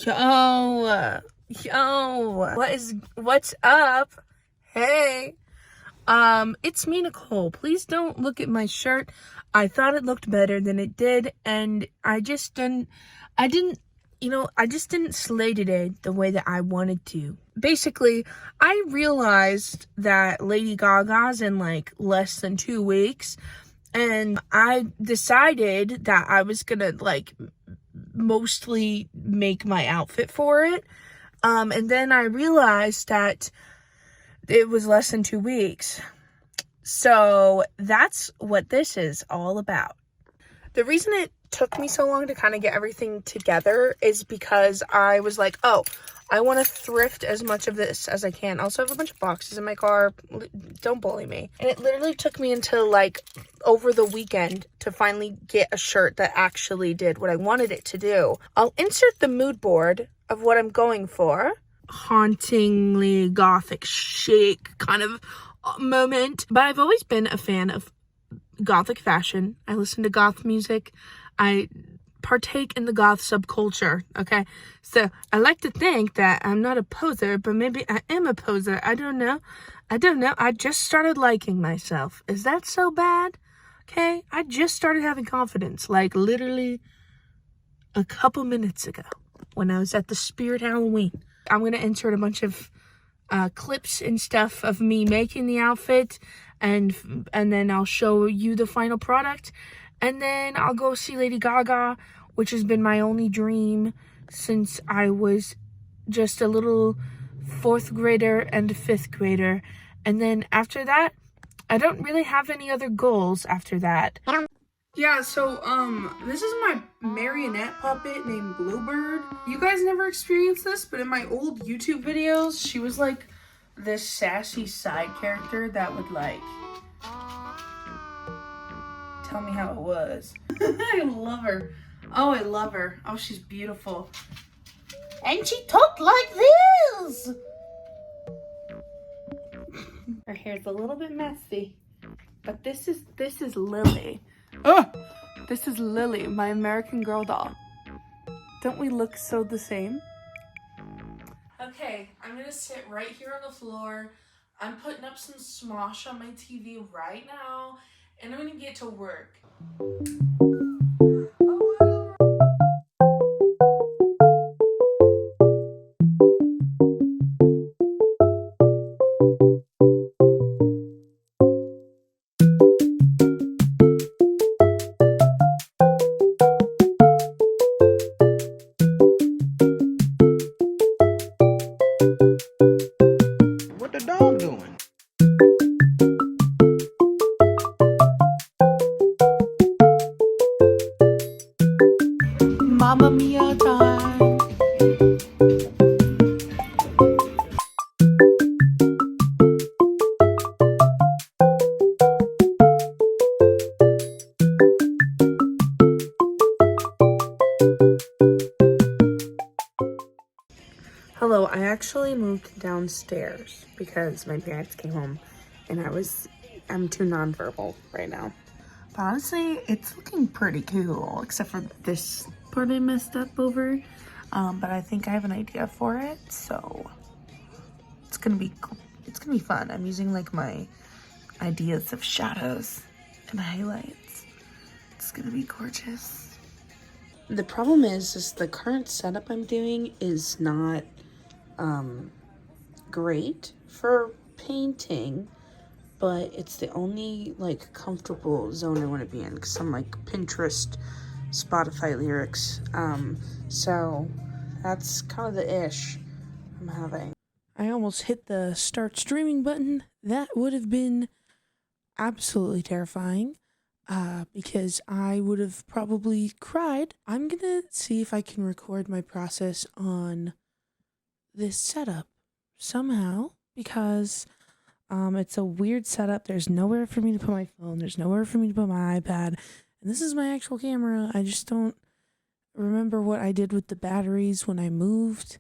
Yo, what's up? Hey, it's me, Nicole. Please don't look at my shirt. I thought it looked better than it did, and I just didn't slay today the way that I wanted to. Basically, I realized that Lady Gaga's in like less than 2 weeks, and I decided that I was gonna like mostly make my outfit for it. And then I realized that it was less than 2 weeks. So that's what this is all about. The reason it took me so long to kind of get everything together is because I was like, oh, I want to thrift as much of this as I can. I also have a bunch of boxes in my car. Don't bully me. And it literally took me until like over the weekend to finally get a shirt that actually did what I wanted it to do. I'll insert the mood board of what I'm going for. Hauntingly gothic chic kind of moment. But I've always been a fan of gothic fashion. I listen to goth music. I partake in the goth subculture, okay? So I like to think that I'm not a poser, but maybe I am a poser. I don't know. I just started liking myself. Is that so bad? Okay? I just started having confidence, like literally a couple minutes ago when I was at the Spirit Halloween. I'm going to insert a bunch of clips and stuff of me making the outfit, and then I'll show you the final product. And then I'll go see Lady Gaga, which has been my only dream since I was just a little 4th grader and a 5th grader. And then after that, I don't really have any other goals after that. Yeah, so, this is my marionette puppet named Bluebird. You guys never experienced this, but in my old YouTube videos, she was like this sassy side character that would like tell me how it was. I love her. Oh, I love her. Oh, she's beautiful. And she talked like this. Her hair's a little bit messy, but this is Lily. Oh, this is Lily, my American Girl doll. Don't we look so the same? Okay, I'm gonna sit right here on the floor. I'm putting up some Smosh on my TV right now, and I'm gonna get to work. What the dog doing? Mamma Mia time. Hello, I actually moved downstairs because my parents came home and I'm too nonverbal right now. But honestly, it's looking pretty cool, except for this part I messed up over. But I think I have an idea for it, so it's gonna be fun. I'm using like my ideas of shadows and highlights. It's gonna be gorgeous. The problem is the current setup I'm doing is not great for painting, but it's the only like comfortable zone I want to be in because I'm like Pinterest, Spotify lyrics. So that's kind of the ish I'm having. I almost hit the start streaming button. That would have been absolutely terrifying because I would have probably cried. I'm gonna see if I can record my process on this setup somehow because it's a weird setup. There's nowhere for me to put my phone. There's nowhere for me to put my iPad. And this is my actual camera. I just don't remember what I did with the batteries when I moved.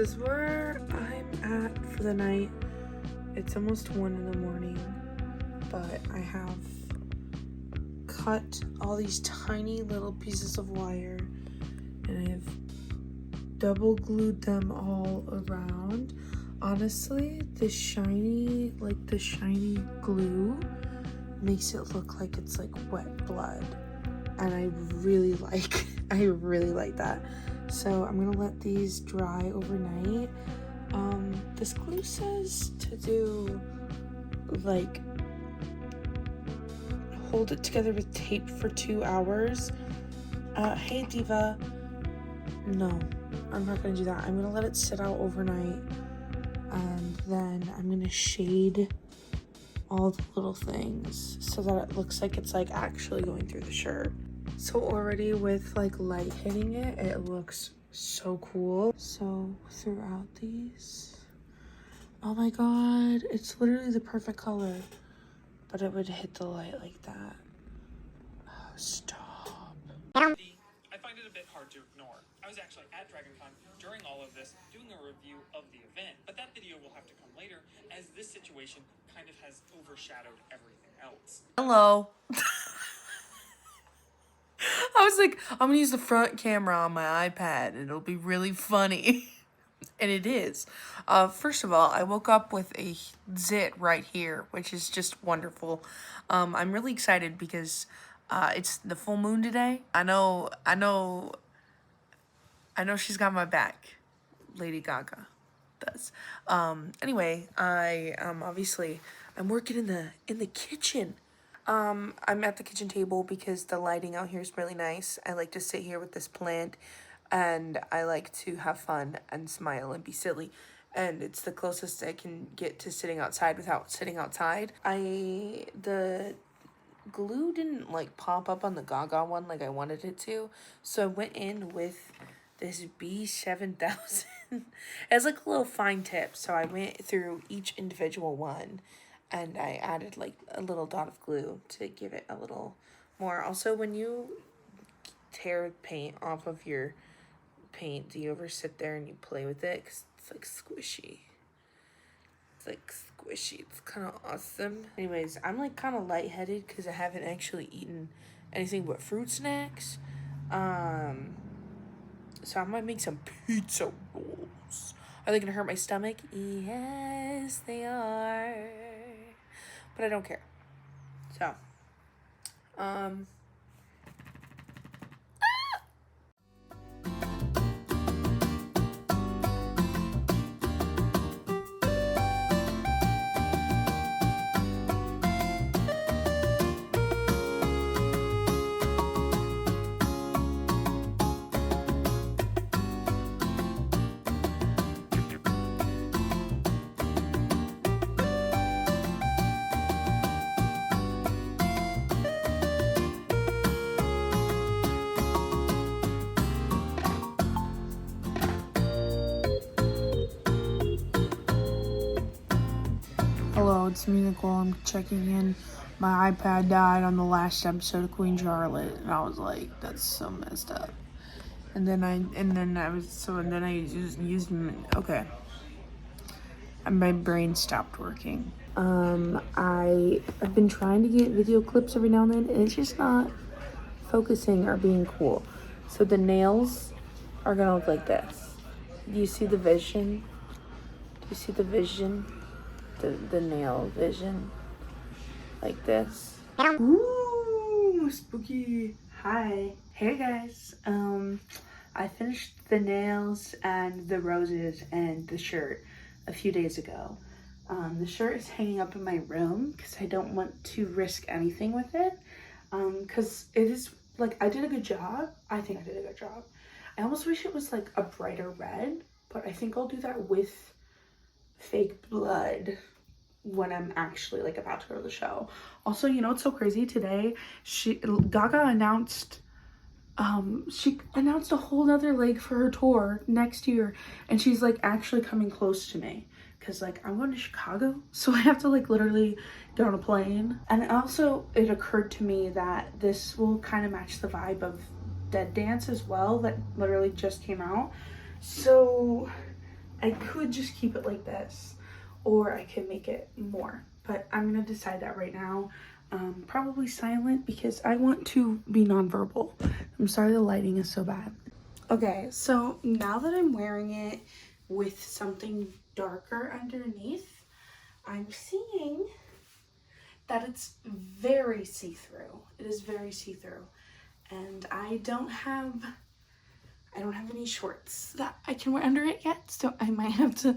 is where I'm at for the night. It's almost 1 in the morning, but I have cut all these tiny little pieces of wire and I have double glued them all around. Honestly, the shiny glue makes it look like it's like wet blood, and I really like that. So I'm gonna let these dry overnight. This glue says to do like hold it together with tape for 2 hours. Hey Diva, no, I'm not gonna do that. I'm gonna let it sit out overnight, and then I'm gonna shade all the little things so that it looks like it's like actually going through the shirt. So already with like light hitting it, it looks so cool. So throughout these, oh my god, it's literally the perfect color, but it would hit the light like that. Oh, stop. I find it a bit hard to ignore. I was actually at DragonCon during all of this doing a review of the event, but that video will have to come later as this situation kind of has overshadowed everything else. Hello. I was like, I'm gonna use the front camera on my iPad and it'll be really funny. And it is. First of all, I woke up with a zit right here, which is just wonderful. I'm really excited because it's the full moon today. I know she's got my back. Lady Gaga does. Anyway, obviously I'm working in the kitchen. I'm at the kitchen table because the lighting out here is really nice. I like to sit here with this plant and I like to have fun and smile and be silly. And it's the closest I can get to sitting outside without sitting outside. The glue didn't like pop up on the Gaga one like I wanted it to. So I went in with this B7000 as like a little fine tip. So I went through each individual one and I added like a little dot of glue to give it a little more. Also, when you tear paint off of your paint, do you ever sit there and you play with it? 'Cause it's like squishy. It's like squishy. It's kind of awesome. Anyways, I'm like kind of lightheaded because I haven't actually eaten anything but fruit snacks. So I might make some pizza rolls. Are they gonna hurt my stomach? Yes, they are. But I don't care. So, hello, it's me, Nicole. I'm checking in. My iPad died on the last episode of Queen Charlotte, and I was like, that's so messed up. And then I used okay. And my brain stopped working. I've been trying to get video clips every now and then, and it's just not focusing or being cool. So the nails are gonna look like this. Do you see the vision? Do you see the vision? The nail vision, like this. Ooh, spooky. Hi. Hey guys. I finished the nails and the roses and the shirt a few days ago. The shirt is hanging up in my room because I don't want to risk anything with it. Because it is like, I did a good job. I think I did a good job. I almost wish it was like a brighter red, but I think I'll do that with fake blood when I'm actually like about to go to the show. Also, you know what's so crazy? Today, Gaga announced she announced a whole nother leg for her tour next year, and she's like actually coming close to me because like I'm going to Chicago, so I have to like literally get on a plane. And also it occurred to me that this will kind of match the vibe of Dead Dance as well, that literally just came out. So I could just keep it like this, or I could make it more, but I'm gonna decide that right now. Probably silent because I want to be nonverbal. I'm sorry the lighting is so bad. Okay, so now that I'm wearing it with something darker underneath, I'm seeing that it's very see-through. It is very see-through. And I don't have any shorts that I can wear under it yet, so I might have to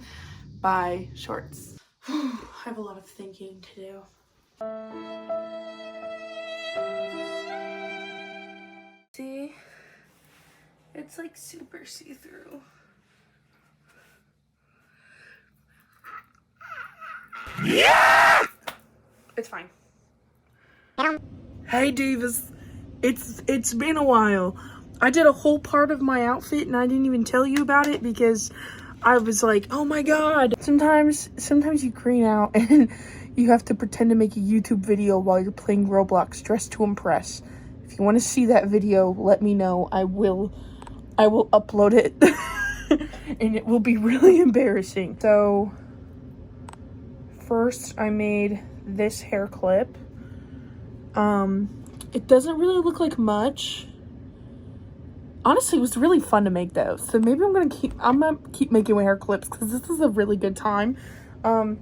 buy shorts. I have a lot of thinking to do. See? It's like super see-through. Yeah! It's fine. Hey divas, it's been a while. I did a whole part of my outfit and I didn't even tell you about it because I was like, oh my god. Sometimes you green out and you have to pretend to make a YouTube video while you're playing Roblox dressed to impress. If you want to see that video, let me know. I will upload it and it will be really embarrassing. So first I made this hair clip. It doesn't really look like much. Honestly, it was really fun to make those. So maybe I'm gonna keep making my hair clips because this is a really good time. And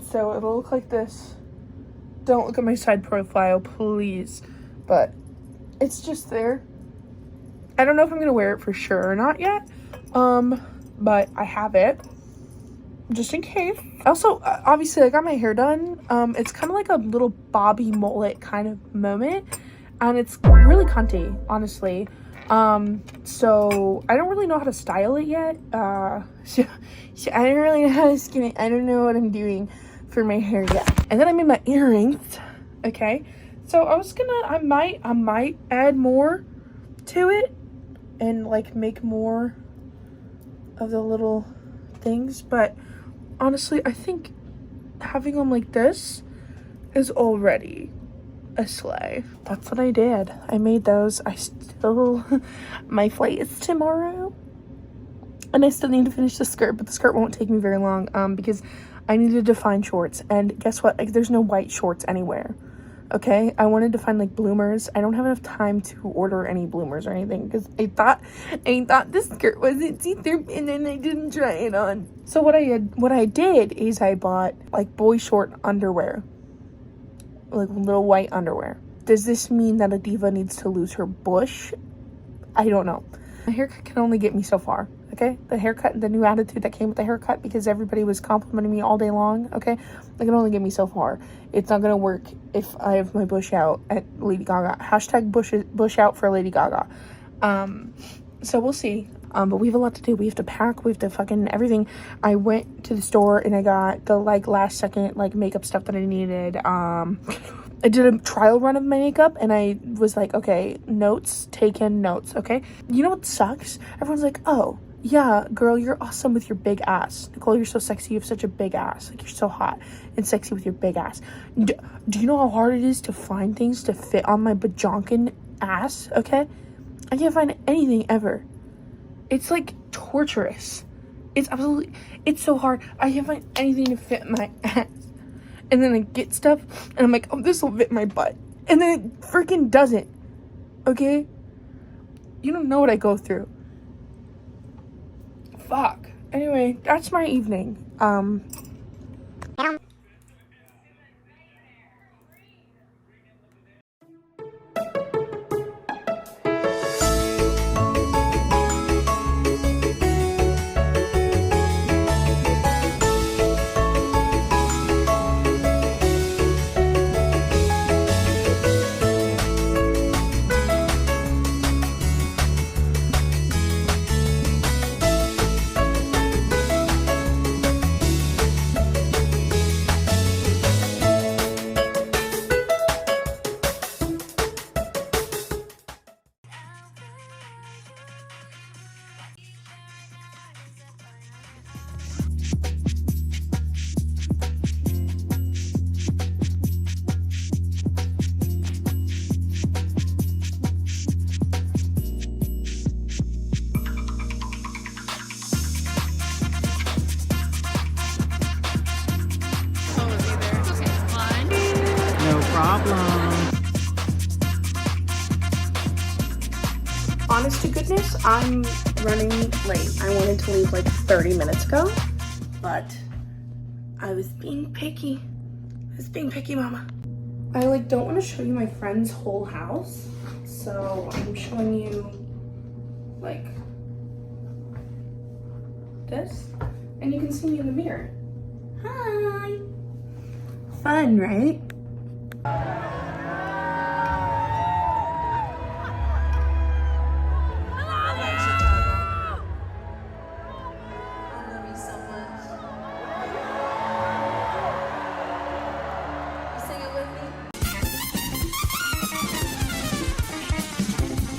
so it'll look like this. Don't look at my side profile, please. But it's just there. I don't know if I'm gonna wear it for sure or not yet. But I have it just in case. Also, obviously I got my hair done. It's kind of like a little bobby mullet kind of moment, and it's really cunty, honestly. So I don't really know how to style it yet. So I don't really know how to skin it. I don't know what I'm doing for my hair yet. And then I made my earrings. Okay, so I might add more to it and like make more of the little things, but honestly I think having them like this is already a sleigh. That's what I did. I made those. My flight is tomorrow and I still need to finish the skirt, but the skirt won't take me very long because I needed to find shorts, and guess what, like there's no white shorts anywhere. Okay, I wanted to find like bloomers. I don't have enough time to order any bloomers or anything because I thought this skirt wasn't see-through and then I didn't try it on. So what I did is I bought like boy short underwear, like little white underwear. Does this mean that a diva needs to lose her bush? I don't know. My haircut can only get me so far. Okay, the haircut, the new attitude that came with the haircut, because everybody was complimenting me all day long. Okay, they can only get me so far. It's not gonna work if I have my bush out at Lady Gaga. Hashtag bush out for Lady Gaga. So we'll see. But we have a lot to do. We have to pack. We have to fucking everything. I went to the store and I got the like last second like makeup stuff that I needed. I did a trial run of my makeup and I was like, okay, notes taken, notes. Okay, you know what sucks? Everyone's like, oh yeah, girl, you're awesome with your big ass. Nicole, you're so sexy. You have such a big ass. Like, you're so hot and sexy with your big ass. Do you know how hard it is to find things to fit on my bajonkin ass? Okay, I can't find anything ever. It's like torturous. It's so hard. I can't find anything to fit my ass. And then I get stuff and I'm like, oh, this will fit my butt. And then it freaking doesn't. Okay? You don't know what I go through. Fuck. Anyway, that's my evening. Honest to goodness, I'm running late. I wanted to leave like 30 minutes ago, but I was being picky. I was being picky, mama. I like don't want to show you my friend's whole house, so I'm showing you like this, and you can see me in the mirror. Hi. Fun, right?